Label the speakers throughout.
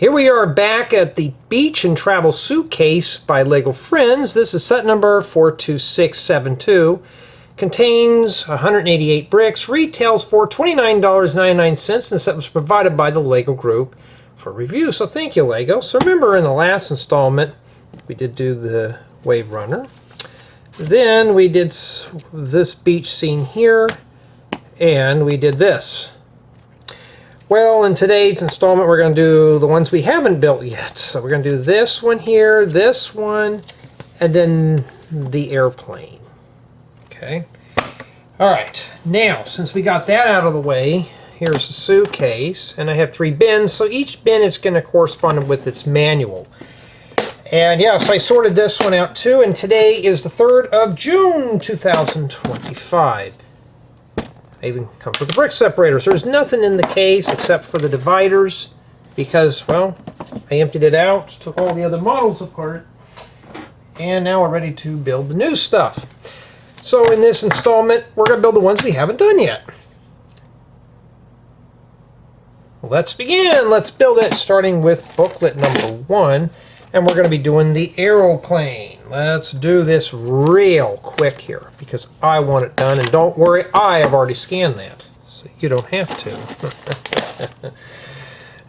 Speaker 1: Here we are back at the Beach and Travel Suitcase by LEGO Friends. This is set number 42672. Contains 188 bricks, retails for $29.99, and the set was provided by the LEGO Group for review. So thank you, LEGO. So remember in the last installment, we did do the Wave Runner. Then we did this beach scene here, and we did this. Well, in today's installment, we're going to do the ones we haven't built yet. So we're going to do this one here, this one, and then the airplane. Okay. All right. Now, since we got that out of the way, here's the suitcase, and I have 3 bins. So each bin is going to correspond with its manual. And yeah, so I sorted this one out too, and today is the 3rd of June, 2025. I even comes with the brick separator. So there's nothing in the case except for the dividers because, well, I emptied it out, took all the other models apart, and now we're ready to build the new stuff. So in this installment, we're going to build the ones we haven't done yet. Let's begin. Let's build it, starting with booklet number 1, and we're going to be doing the aeroplane. Let's do this real quick here because I want it done, and don't worry, I have already scanned that, so you don't have to.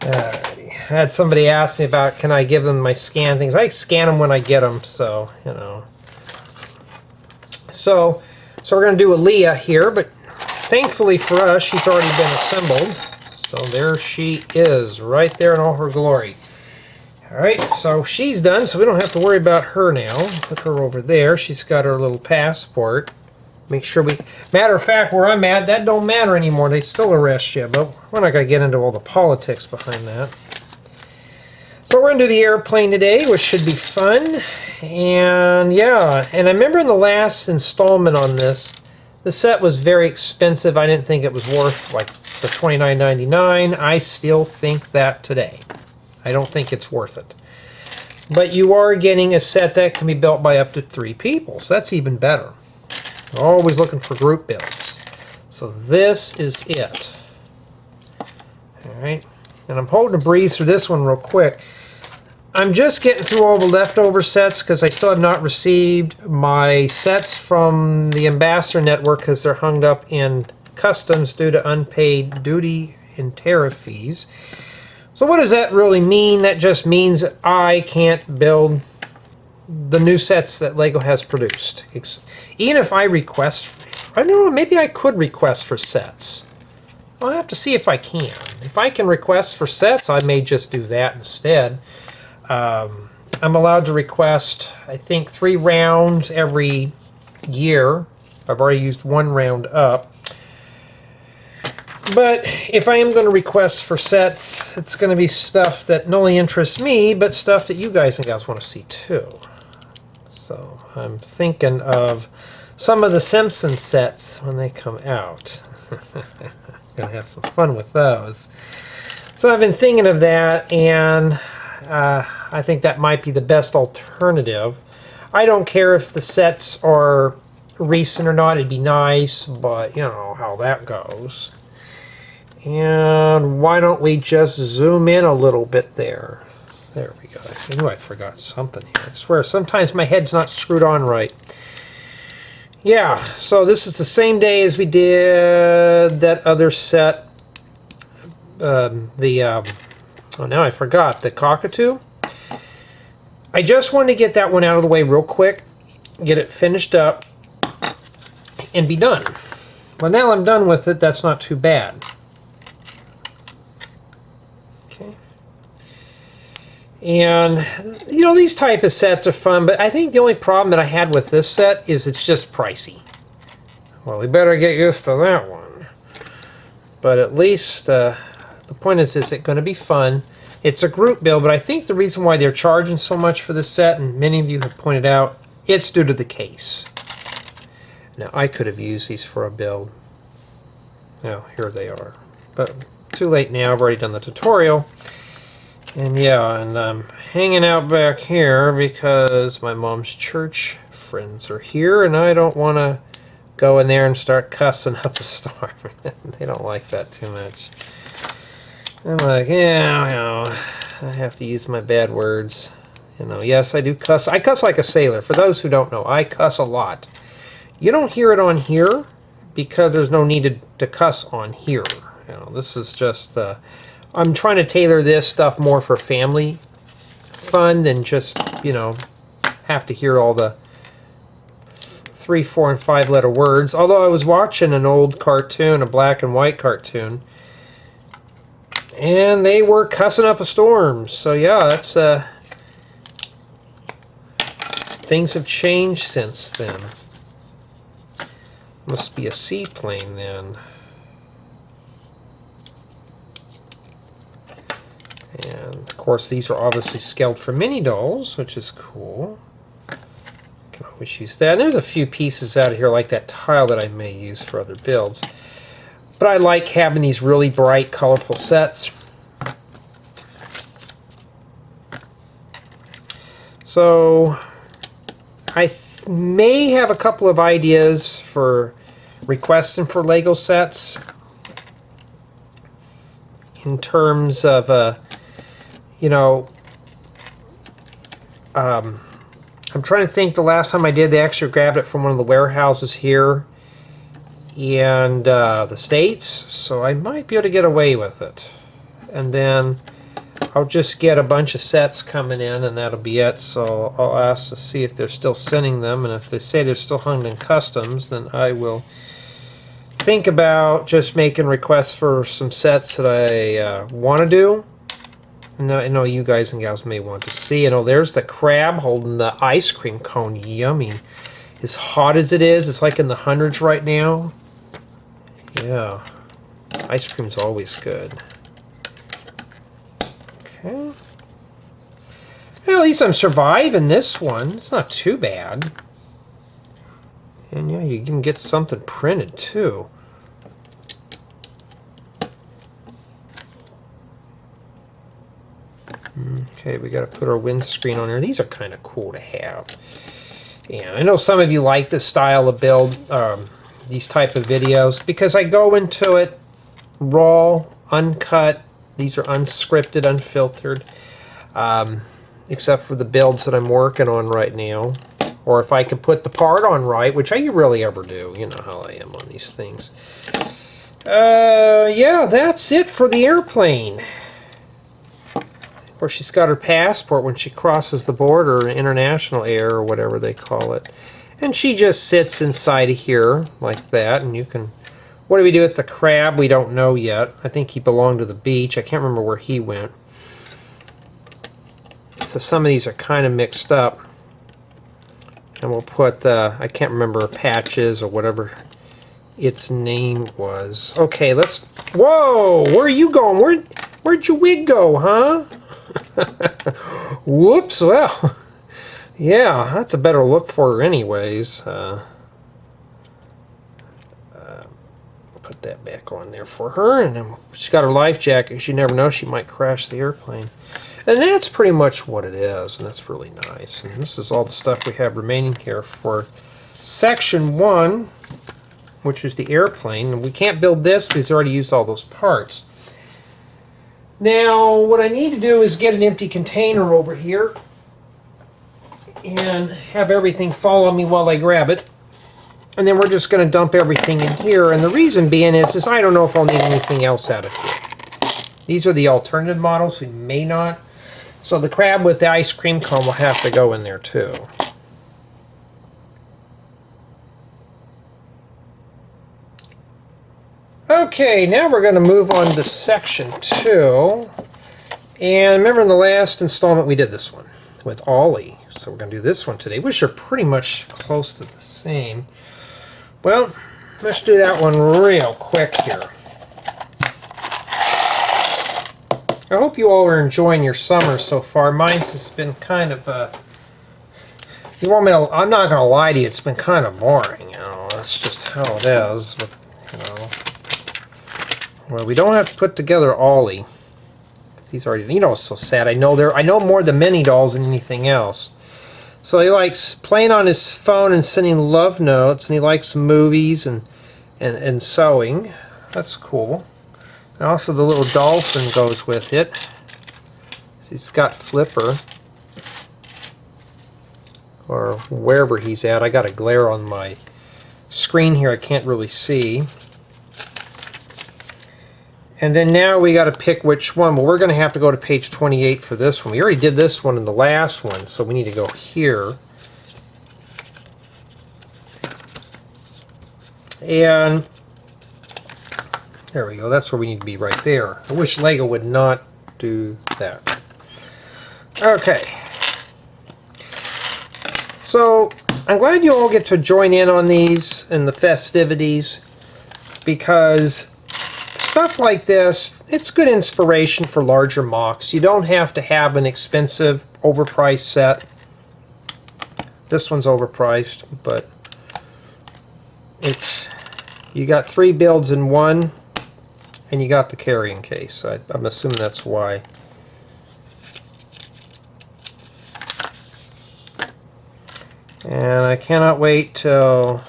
Speaker 1: Alrighty. I had somebody ask me about, can I give them my scan things? I scan them when I get them, so, you know. So we're going to do Aliya here, but thankfully for us, she's already been assembled. So there she is, right there in all her glory. Alright, so she's done, so we don't have to worry about her now. Put her over there. She's got her little passport. Make sure we... Matter of fact, where I'm at, that don't matter anymore. They still arrest you, but we're not going to get into all the politics behind that. So we're going to do the airplane today, which should be fun. And yeah, and I remember in the last installment on this, the set was very expensive. I didn't think it was worth like the $29.99. I still think that today. I don't think it's worth it. But you are getting a set that can be built by up to 3 people, so that's even better. Always looking for group builds. So this is it. Alright, and I'm holding a breeze through this one real quick. I'm just getting through all the leftover sets because I still have not received my sets from the Ambassador Network because they're hung up in customs due to unpaid duty and tariff fees. So what does that really mean? That just means that I can't build the new sets that LEGO has produced. Even if I request, I don't know, maybe I could request for sets. I'll have to see if I can. If I can request for sets, I may just do that instead. I'm allowed to request, I think, 3 rounds every year. I've already used 1 round up. But if I am going to request for sets, it's going to be stuff that not only interests me, but stuff that you guys and gals want to see too. So I'm thinking of some of the Simpsons sets when they come out. Going to have some fun with those. So I've been thinking of that, and I think that might be the best alternative. I don't care if the sets are recent or not. It'd be nice, but you know how that goes. And why don't we just zoom in a little bit there? There we go. I knew I forgot something here. I swear, sometimes my head's not screwed on right. Yeah, so this is the same day as we did that other set. Oh, now I forgot. The cockatoo. I just wanted to get that one out of the way real quick, get it finished up, and be done. Well, now I'm done with it. That's not too bad. And, you know, these type of sets are fun, but I think the only problem that I had with this set is it's just pricey. Well, we better get used to that one. But at least, the point is it going to be fun? It's a group build, but I think the reason why they're charging so much for this set, and many of you have pointed out, it's due to the case. Now, I could have used these for a build. Now, here they are. But too late now, I've already done the tutorial. And yeah, and I'm hanging out back here because my mom's church friends are here, and I don't want to go in there and start cussing up a storm. They don't like that too much. I'm like, yeah, you know, I have to use my bad words. You know, yes, I do cuss. I cuss like a sailor. For those who don't know, I cuss a lot. You don't hear it on here because there's no need to cuss on here. You know, this is just, I'm trying to tailor this stuff more for family fun than just, you know, have to hear all the 3, 4, and 5 letter words. Although I was watching an old cartoon, a black and white cartoon, and they were cussing up a storm. So yeah, that's things have changed since then. Must be a seaplane then. And of course these are obviously scaled for mini dolls, which is cool. Can always use that. And there's a few pieces out of here like that tile that I may use for other builds. But I like having these really bright, colorful sets. So I may have a couple of ideas for requesting for Lego sets in terms of, you know, I'm trying to think. The last time I did, they actually grabbed it from one of the warehouses here in the States, so I might be able to get away with it. And then I'll just get a bunch of sets coming in, and that'll be it. So I'll ask to see if they're still sending them, and if they say they're still hung in customs, then I will think about just making requests for some sets that I want to do. And I know you guys and gals may want to see. You know, there's the crab holding the ice cream cone. Yummy. As hot as it is, it's like in the hundreds right now. Yeah. Ice cream's always good. Okay. Well, at least I'm surviving this one. It's not too bad. And yeah, you can get something printed too. Okay, we got to put our windscreen on here. These are kind of cool to have. Yeah, I know some of you like this style of build, these type of videos, because I go into it raw, uncut. These are unscripted, unfiltered, except for the builds that I'm working on right now. Or if I can put the part on right, which I rarely ever do. You know how I am on these things. Yeah, that's it for the airplane. Of course, she's got her passport when she crosses the border, international air or whatever they call it. And she just sits inside of here like that. And you can... What do we do with the crab? We don't know yet. I think he belonged to the beach. I can't remember where he went. So some of these are kind of mixed up. And we'll put, I can't remember, patches or whatever its name was. Okay, let's... Whoa! Where are you going? Where'd your wig go, huh? Whoops, well... Yeah, that's a better look for her anyways. Put that back on there for her. And then she's got her life jacket, because you never know, she might crash the airplane. And that's pretty much what it is, and that's really nice. And this is all the stuff we have remaining here for section 1, which is the airplane. And we can't build this because we already used all those parts. Now, what I need to do is get an empty container over here and have everything follow me while I grab it. And then we're just going to dump everything in here. And the reason being is I don't know if I'll need anything else out of here. These are the alternative models. We may not. So the crab with the ice cream cone will have to go in there too. Okay, now we're going to move on to section 2. And remember in the last installment we did this one with Olly. So we're going to do this one today, which are pretty much close to the same. Well, let's do that one real quick here. I hope you all are enjoying your summer so far. Mine's has been kind of, you want me to, I'm not going to lie to you, it's been kind of boring, you know. That's just how it is, but, you know. Well, we don't have to put together Olly. He's already, you know, it's so sad. I know more of the mini dolls than anything else. So he likes playing on his phone and sending love notes, and he likes movies and sewing. That's cool. And also the little dolphin goes with it. As He's got Flipper, or wherever he's at. I got a glare on my screen here, I can't really see. And then now we got to pick which one. Well, we're going to have to go to page 28 for this one. We already did this one in the last one, so we need to go here. And there we go. That's where we need to be, right there. I wish Lego would not do that. Okay. So I'm glad you all get to join in on these and the festivities, because stuff like this, it's good inspiration for larger mocks. You don't have to have an expensive, overpriced set. This one's overpriced, but it's, you got 3 builds in one, and you got the carrying case. I'm assuming that's why. And I cannot wait till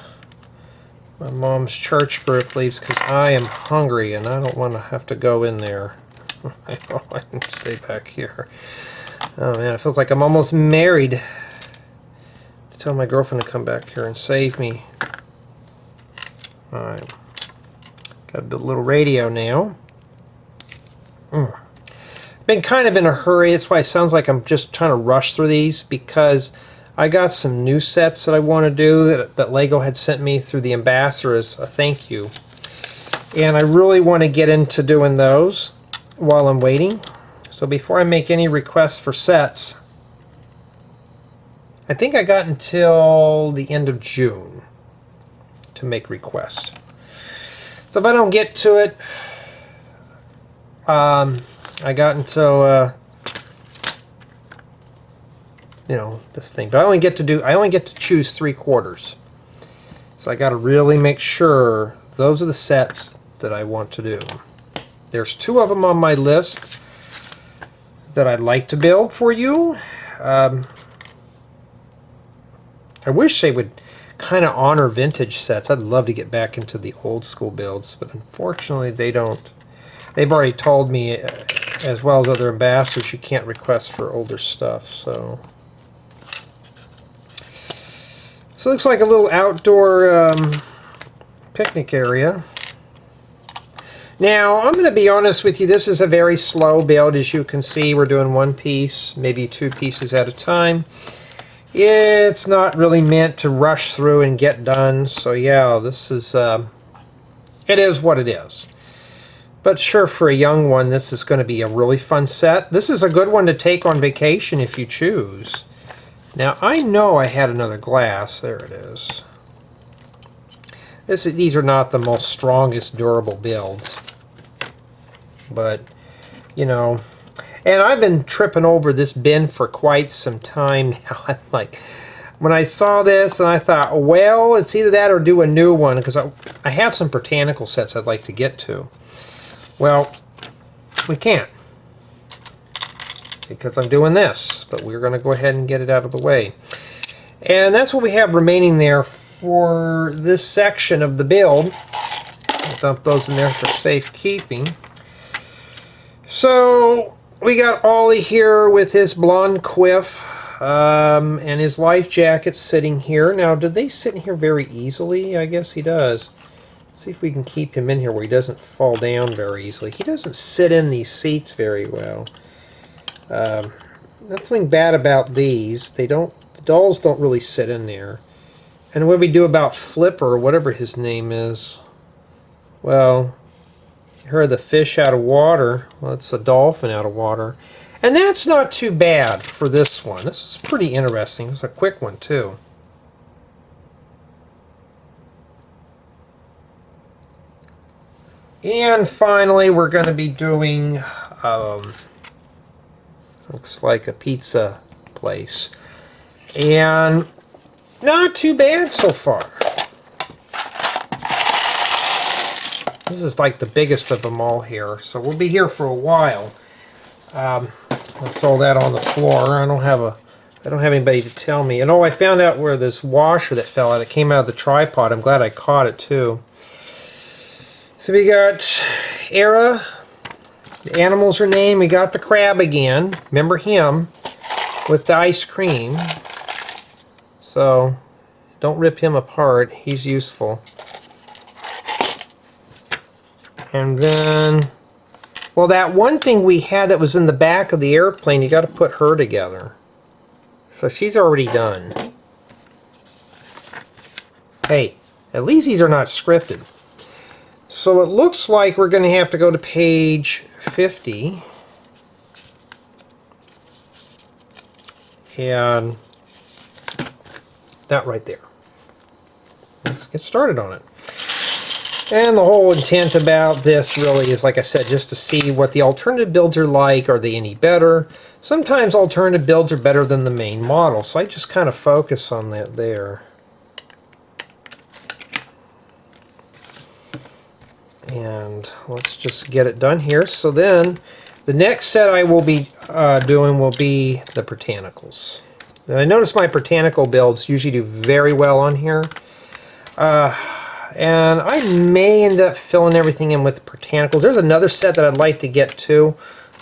Speaker 1: my mom's church group leaves, because I am hungry and I don't want to have to go in there. I can stay back here. Oh man, it feels like I'm almost married. To tell my girlfriend to come back here and save me. Alright. Got a little radio now. Been kind of in a hurry. That's why it sounds like I'm just trying to rush through these, because I got some new sets that I want to do that Lego had sent me through the ambassador as a thank you. And I really want to get into doing those while I'm waiting. So before I make any requests for sets, I think I got until the end of June to make requests. So if I don't get to it, I got until you know, this thing, but I only get to choose 3/4. So I got to really make sure those are the sets that I want to do. There's 2 of them on my list that I'd like to build for you. I wish they would kind of honor vintage sets. I'd love to get back into the old school builds, but unfortunately they don't. They've already told me, as well as other ambassadors, you can't request for older stuff. So it looks like a little outdoor picnic area. Now, I'm going to be honest with you, this is a very slow build. As you can see, we're doing 1 piece, maybe 2 pieces at a time. It's not really meant to rush through and get done, so yeah, this is, it is what it is. But sure, for a young one, this is going to be a really fun set. This is a good one to take on vacation if you choose. Now, I know I had another glass. There it is. These are not the most strongest durable builds. But, you know, and I've been tripping over this bin for quite some time now. I'm like, when I saw this and I thought, well, it's either that or do a new one, because I have some botanical sets I'd like to get to. Well, we can't, because I'm doing this, but we're going to go ahead and get it out of the way. And that's what we have remaining there for this section of the build. I'll dump those in there for safekeeping. So we got Ollie here with his blonde quiff and his life jacket sitting here. Now, do they sit in here very easily? I guess he does. See if we can keep him in here where he doesn't fall down very easily. He doesn't sit in these seats very well. Nothing bad about these. The dolls don't really sit in there. And what do we do about Flipper, or whatever his name is? Well, you heard the fish out of water. Well, it's a dolphin out of water. And that's not too bad for this one. This is pretty interesting. It's a quick one, too. And finally, we're going to be doing, looks like a pizza place. And not too bad so far. This is like the biggest of them all here, so we'll be here for a while. I'll throw that on the floor. I don't have anybody to tell me. And oh, I found out where this washer that fell out. It came out of the tripod. I'm glad I caught it too. So we got Era The animals are named. We got the crab again. Remember him with the ice cream. So don't rip him apart. He's useful. And then, well, that one thing we had that was in the back of the airplane, you got to put her together. So she's already done. Hey, at least these are not scripted. So it looks like we're going to have to go to page 50. And that right there. Let's get started on it. And the whole intent about this really is, like I said, just to see what the alternative builds are like. Are they any better? Sometimes alternative builds are better than the main model, so I just kind of focus on that there. And let's just get it done here. So then, the next set I will be doing will be the Britannicals. Now, I notice my Britannical builds usually do very well on here. And I may end up filling everything in with Britannicals. There's another set that I'd like to get to.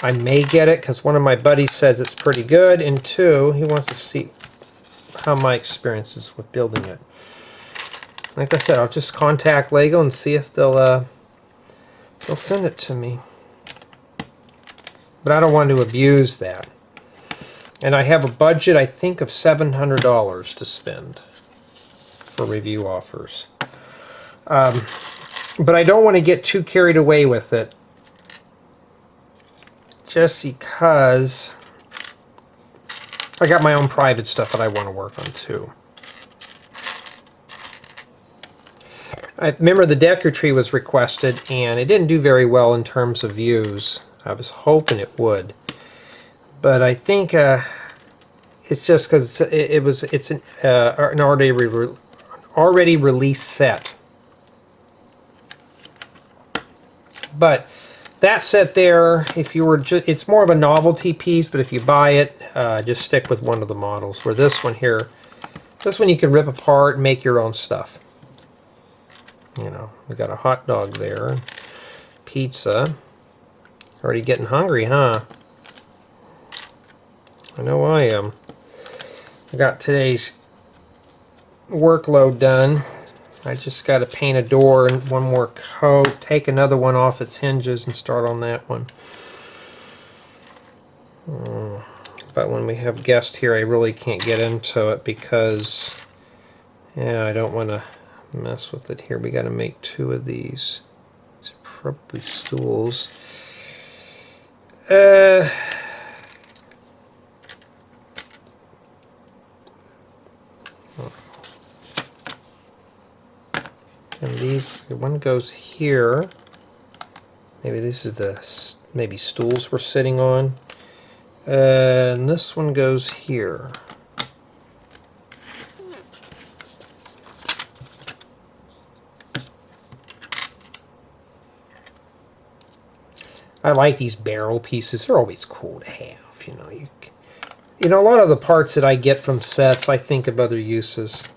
Speaker 1: I may get it because one of my buddies says it's pretty good. And two, he wants to see how my experience is with building it. Like I said, I'll just contact Lego and see if they'll send it to me. But I don't want to abuse that. And I have a budget, I think, of $700 to spend for review offers. But I don't want to get too carried away with it, just because I got my own private stuff that I want to work on too. I remember the Decker Tree was requested, and it didn't do very well in terms of views. I was hoping it would, but I think it's just because it's an already released set. But that set there, if you were, it's more of a novelty piece. But if you buy it, just stick with one of the models. Where this one here, this one you can rip apart and make your own stuff. You know, we got a hot dog there, pizza. Already getting hungry, huh? I know I am. I got today's workload done. I just got to paint a door and one more coat, take another one off its hinges and start on that one. But when we have guests here, I really can't get into it because, yeah, I don't want to mess with it here. We got to make two of these. These are probably stools. And these, one goes here. Maybe this is the maybe stools we're sitting on. And this one goes here. I like these barrel pieces. They're always cool to have. You know, a lot of the parts that I get from sets, I think of other uses.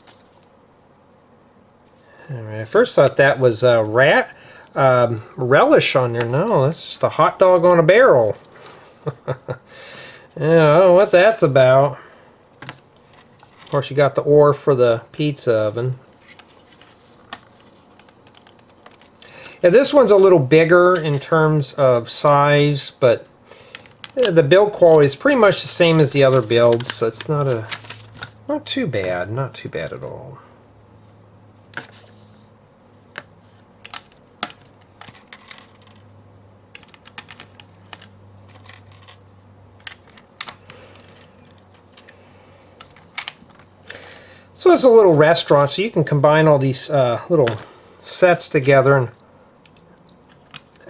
Speaker 1: All right, I first thought that was a relish on there. No, that's just a hot dog on a barrel. Yeah, I don't know what that's about. Of course, you got the ore for the pizza oven. Yeah, this one's a little bigger in terms of size, but the build quality is pretty much the same as the other builds, so it's not too bad, not too bad at all. So it's a little restaurant, so you can combine all these little sets together and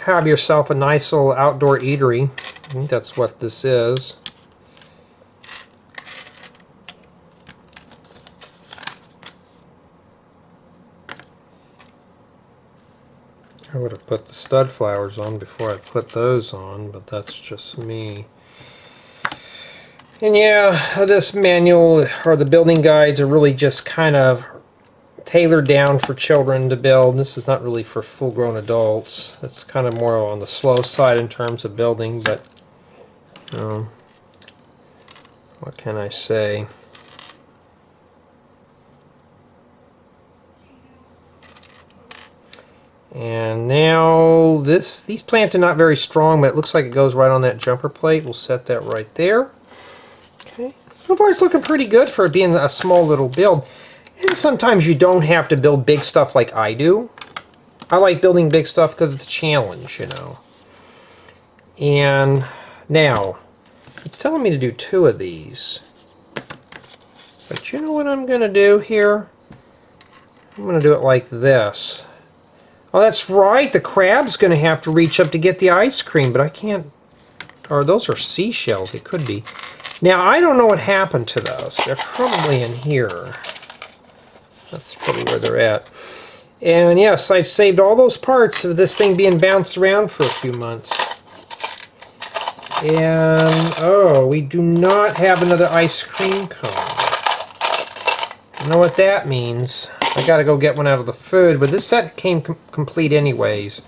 Speaker 1: have yourself a nice little outdoor eatery. I think that's what this is. I would have put the stud flowers on before I put those on, but that's just me. And yeah, this manual or the building guides are really just kind of tailored down for children to build. This is not really for full-grown adults. It's kind of more on the slow side in terms of building, but what can I say? And now these plants are not very strong, but it looks like it goes right on that jumper plate. We'll set that right there. Okay. So far it's looking pretty good for it being a small little build. And sometimes you don't have to build big stuff like I do. I like building big stuff because it's a challenge, you know. And now, it's telling me to do 2 of these. But you know what I'm going to do here? I'm going to do it like this. Oh, that's right. The crab's going to have to reach up to get the ice cream, but I can't... Or those are seashells. They could be. Now, I don't know what happened to those. They're probably in here. That's probably where they're at. And yes, I've saved all those parts of this thing being bounced around for a few months. And, oh, we do not have another ice cream cone. You know what that means. I gotta go get one out of the food, but this set came complete anyways.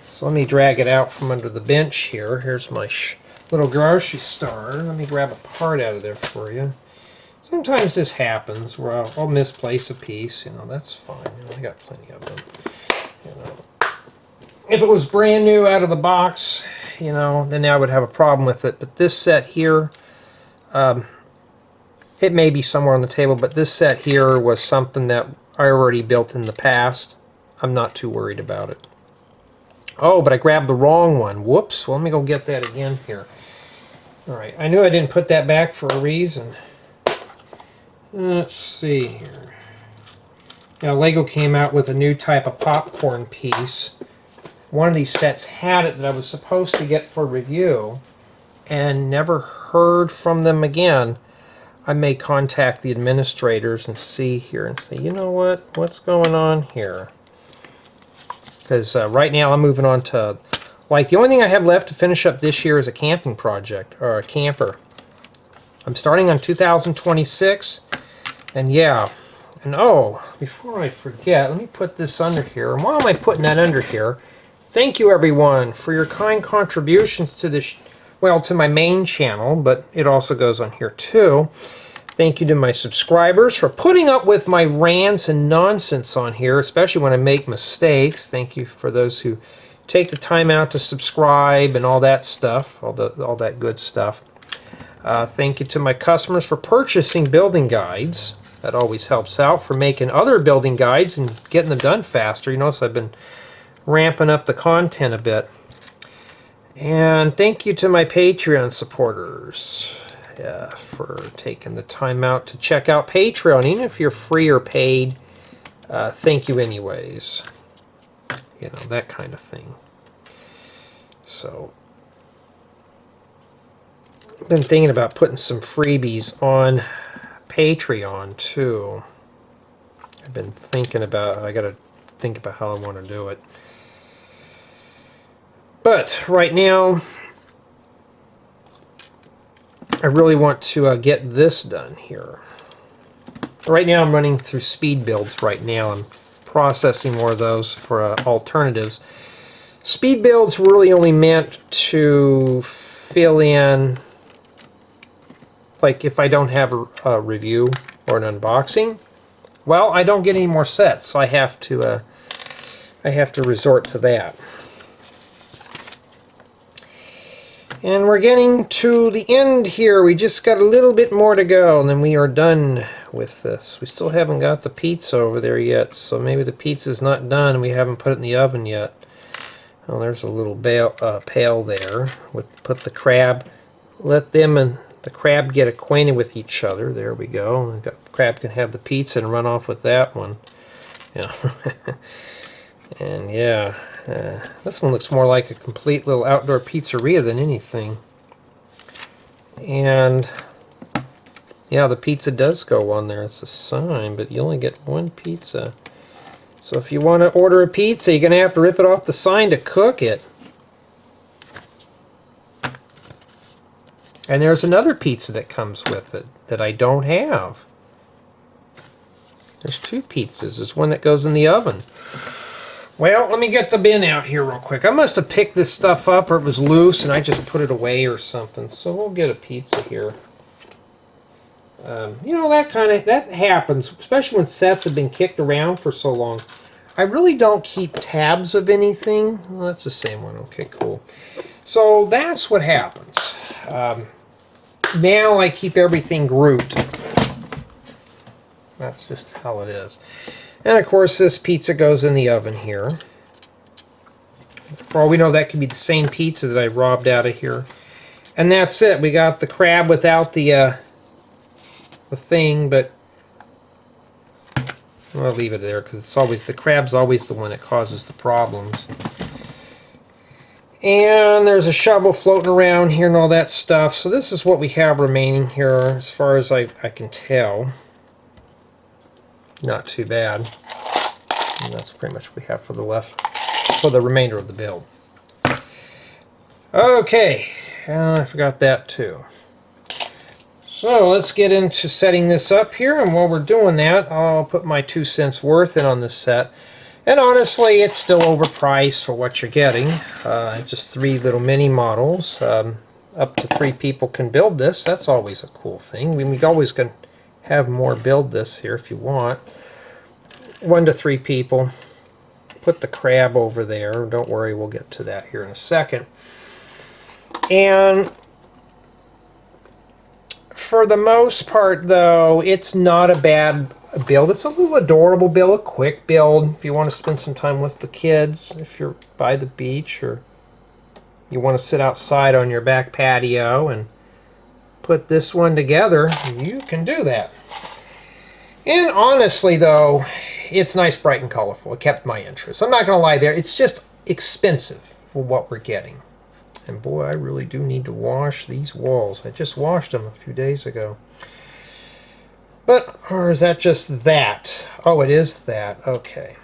Speaker 1: So let me drag it out from under the bench here. Here's my little grocery store. Let me grab a part out of there for you. Sometimes this happens where I'll misplace a piece. You know, that's fine. You know, I got plenty of them. You know, if it was brand new out of the box, you know, then I would have a problem with it. But this set here, it may be somewhere on the table, but this set here was something that I already built in the past. I'm not too worried about it. Oh, but I grabbed the wrong one. Whoops. Well, let me go get that again here. All right. I knew I didn't put that back for a reason. Let's see here. Now, Lego came out with a new type of popcorn piece. One of these sets had it that I was supposed to get for review and never heard from them again. I may contact the administrators and see here and say, you know what? What's going on here? Because right now I'm moving on to, like, the only thing I have left to finish up this year is a camping project, or a camper. I'm starting on 2026, and yeah. And oh, before I forget, let me put this under here. And why am I putting that under here? Thank you, everyone, for your kind contributions to this, well, to my main channel, but it also goes on here too. Thank you to my subscribers for putting up with my rants and nonsense on here, especially when I make mistakes. Thank you for those who take the time out to subscribe and all that stuff, all that good stuff. Thank you to my customers for purchasing building guides. That always helps out, for making other building guides and getting them done faster. You notice I've been ramping up the content a bit. And thank you to my Patreon supporters for taking the time out to check out Patreon. Even if you're free or paid, thank you anyways. You know, that kind of thing. So, I've been thinking about putting some freebies on Patreon too. I've been thinking about, I gotta think about how I want to do it. But right now, I really want to get this done here. Right now I'm running through speed builds right now. I'm processing more of those for alternatives. Speed builds were really only meant to fill in, like if I don't have a review or an unboxing, well, I don't get any more sets, so I have to resort to that. And we're getting to the end here. We just got a little bit more to go, and then we are done with this. We still haven't got the pizza over there yet, so maybe the pizza's not done and we haven't put it in the oven yet. Oh, there's a little pail there. Put the crab, let them and the crab get acquainted with each other. There we go. The crab can have the pizza and run off with that one. Yeah. And yeah. This one looks more like a complete little outdoor pizzeria than anything. And yeah, the pizza does go on there. It's a sign, but you only get one pizza. So if you want to order a pizza, you're going to have to rip it off the sign to cook it. And there's another pizza that comes with it that I don't have. There's 2 pizzas. There's one that goes in the oven. Well, let me get the bin out here real quick. I must have picked this stuff up, or it was loose and I just put it away or something. So we'll get a pizza here. You know, that happens, especially when sets have been kicked around for so long. I really don't keep tabs of anything. Well, that's the same one. Okay, cool. So that's what happens. Now I keep everything grouped. That's just how it is. And of course, this pizza goes in the oven here. For all we know, that could be the same pizza that I robbed out of here. And that's it. We got the crab without the thing, but I'll leave it there because it's always the crab's always the one that causes the problems. And there's a shovel floating around here and all that stuff. So this is what we have remaining here, as far as I can tell. Not too bad. And that's pretty much what we have for the remainder of the build. Okay, and I forgot that too. So let's get into setting this up here, and while we're doing that, I'll put my 2 cents worth in on this set. And honestly, it's still overpriced for what you're getting. Just 3 little mini models. Up to 3 people can build this. That's always a cool thing. We always can have more build this here if you want. 1 to 3 people. Put the crab over there. Don't worry, we'll get to that here in a second. And for the most part, though, it's not a bad build. It's a little adorable build, a quick build if you want to spend some time with the kids, if you're by the beach, or you want to sit outside on your back patio and put this one together. You can do that. And honestly, though, it's nice, bright, and colorful. It kept my interest. I'm not going to lie there. It's just expensive for what we're getting. And boy, I really do need to wash these walls. I just washed them a few days ago. But, or is that just that? Oh, it is that. Okay.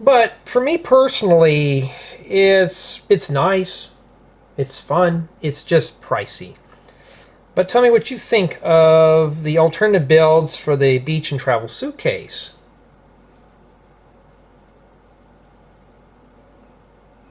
Speaker 1: But for me personally, it's nice. It's fun. It's just pricey. But tell me what you think of the alternative builds for the beach and travel suitcase.